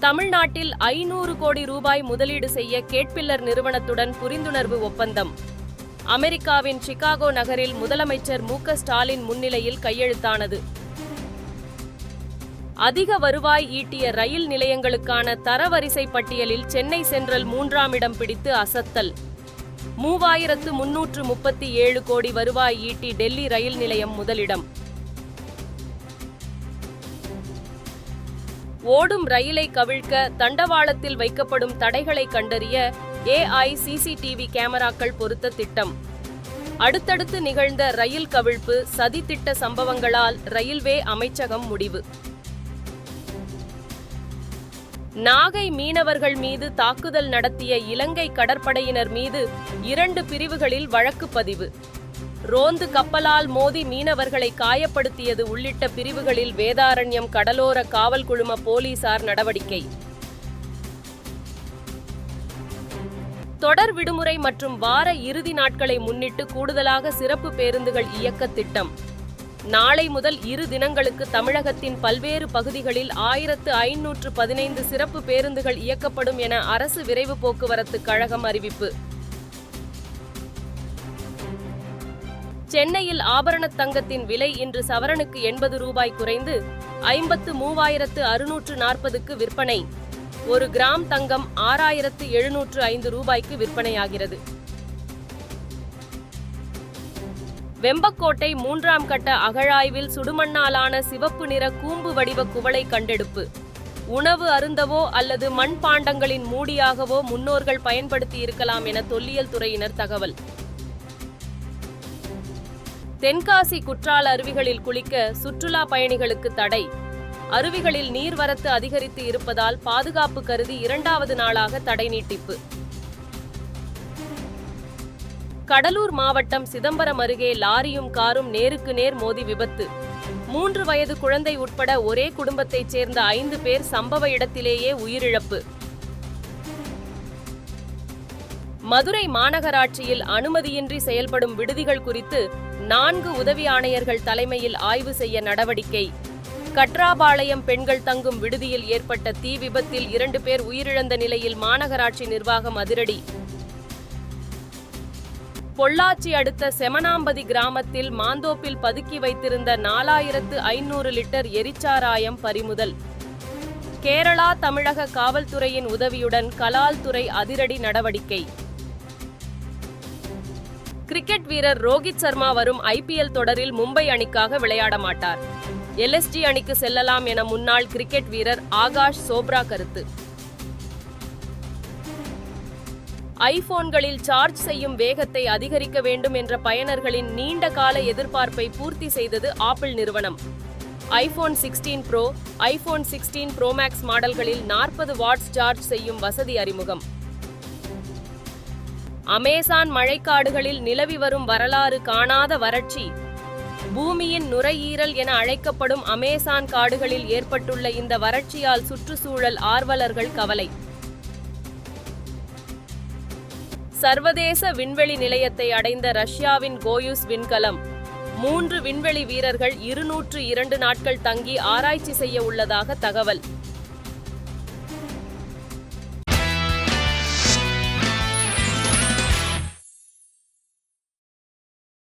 தமிழ்நாட்டில் 500 கோடி ரூபாய் முதலீடு செய்ய கேட்பில்லர் நிறுவனத்துடன் புரிந்துணர்வு ஒப்பந்தம். அமெரிக்காவின் சிகாகோ நகரில் முதலமைச்சர் மு.க. ஸ்டாலின் முன்னிலையில் கையெழுத்தானது. அதிக வருவாய் ஈட்டிய ரயில் நிலையங்களுக்கான தரவரிசை பட்டியலில் சென்னை சென்ட்ரல் 3ஆம் இடம் பிடித்து அசத்தல். 3337 கோடி வருவாய் ஈட்டி டெல்லி ரயில் நிலையம் முதலிடம். ஓடும் ரயிலை கவிழ்க்க தண்டவாளத்தில் வைக்கப்படும் தடைகளை கண்டறிய AI CCTV கேமராக்கள் பொருத்த திட்டம். அடுத்தடுத்து நிகழ்ந்த ரயில் கவிழ்ப்பு சதித்திட்ட சம்பவங்களால் ரயில்வே அமைச்சகம் முடிவு. நாகை மீனவர்கள் மீது தாக்குதல் நடத்திய இலங்கை கடற்படையினர் மீது 2 பிரிவுகளில் வழக்கு பதிவு. ரோந்து கப்பலால் மோதி மீனவர்களை காயப்படுத்தியது உள்ளிட்ட பிரிவுகளில் வேதாரண்யம் கடலோர காவல் குழும போலீசார் நடவடிக்கை. தொடர் விடுமுறை மற்றும் வார இறுதி நாட்களை முன்னிட்டு கூடுதலாக சிறப்பு பேருந்துகள் இயக்க திட்டம். நாளை முதல் 2 தினங்களுக்கு தமிழகத்தின் பல்வேறு பகுதிகளில் 1515 சிறப்பு பேருந்துகள் இயக்கப்படும் என அரசு விரைவு போக்குவரத்து கழகம் அறிவிப்பு. சென்னையில் ஆபரண தங்கத்தின் விலை இன்று சவரனுக்கு 80 ரூபாய் குறைந்து 53,640க்கு விற்பனை. 1 கிராம் தங்கம் 6,705 ரூபாய்க்கு விற்பனையாகிறது. வெம்பக்கோட்டை 3ஆம் கட்ட அகழாய்வில் சுடுமண்ணாலான சிவப்பு நிற கூம்பு வடிவ குவளை கண்டெடுப்பு. உணவு அருந்தவோ அல்லது மண்பாண்டங்களின் மூடியாகவோ முன்னோர்கள் பயன்படுத்தி இருக்கலாம் என தொல்லியல் துறையினர் தகவல். தென்காசி குற்றால அருவிகளில் குளிக்க சுற்றுலா பயணிகளுக்கு தடை. அருவிகளில் நீர்வரத்து அதிகரித்து இருப்பதால் பாதுகாப்பு கருதி 2வது நாளாக தடை நீட்டிப்பு. கடலூர் மாவட்டம் சிதம்பரம் அருகே லாரியும் காரும் நேருக்கு நேர் மோதி விபத்து. 3 வயது குழந்தை உட்பட ஒரே குடும்பத்தைச் சேர்ந்த 5 பேர் சம்பவ இடத்திலேயே உயிரிழப்பு. மதுரை மாநகராட்சியில் அனுமதியின்றி செயல்படும் விடுதிகள் குறித்து 4 உதவி ஆணையர்கள் தலைமையில் ஆய்வு செய்ய நடவடிக்கை. கட்ராபாளையம் பெண்கள் தங்கும் விடுதியில் ஏற்பட்ட தீ விபத்தில் 2 பேர் உயிரிழந்த நிலையில் மாநகராட்சி நிர்வாகம் அதிரடி. பொள்ளாச்சி அடுத்த செமனாம்பதி கிராமத்தில் மாந்தோப்பில் பதுக்கி வைத்திருந்த 4500 லிட்டர் எரிச்சாராயம் பறிமுதல். கேரளா தமிழக காவல்துறையின் உதவியுடன் கலால் துறை அதிரடி நடவடிக்கை. கிரிக்கெட் வீரர் ரோஹித் சர்மா வரும் IPL தொடரில் மும்பை அணிக்காக விளையாட மாட்டார். LSG அணிக்கு செல்லலாம் என முன்னாள் கிரிக்கெட் வீரர் ஆகாஷ் சோப்ரா கருத்து. ஐபோன்களில் சார்ஜ் செய்யும் வேகத்தை அதிகரிக்க வேண்டும் என்ற பயனர்களின் நீண்ட கால எதிர்பார்ப்பை பூர்த்தி செய்தது ஆப்பிள் நிறுவனம். iPhone 16 Pro, iPhone 16 Pro Max மாடல்களில் 40 வாட்ஸ் சார்ஜ் செய்யும் வசதி அறிமுகம். அமேசான் மழைக்காடுகளில் நிலவி வரும் வரலாறு காணாத வறட்சி. பூமியின் நுரையீரல் என அழைக்கப்படும் அமேசான் காடுகளில் ஏற்பட்டுள்ள இந்த வறட்சியால் சுற்றுச்சூழல் ஆர்வலர்கள் கவலை. சர்வதேச விண்வெளி நிலையத்தை அடைந்த ரஷ்யாவின் கோயுஸ் விண்கலம். 3 விண்வெளி வீரர்கள் 202 நாட்கள் தங்கி ஆராய்ச்சி செய்ய உள்ளதாக தகவல்.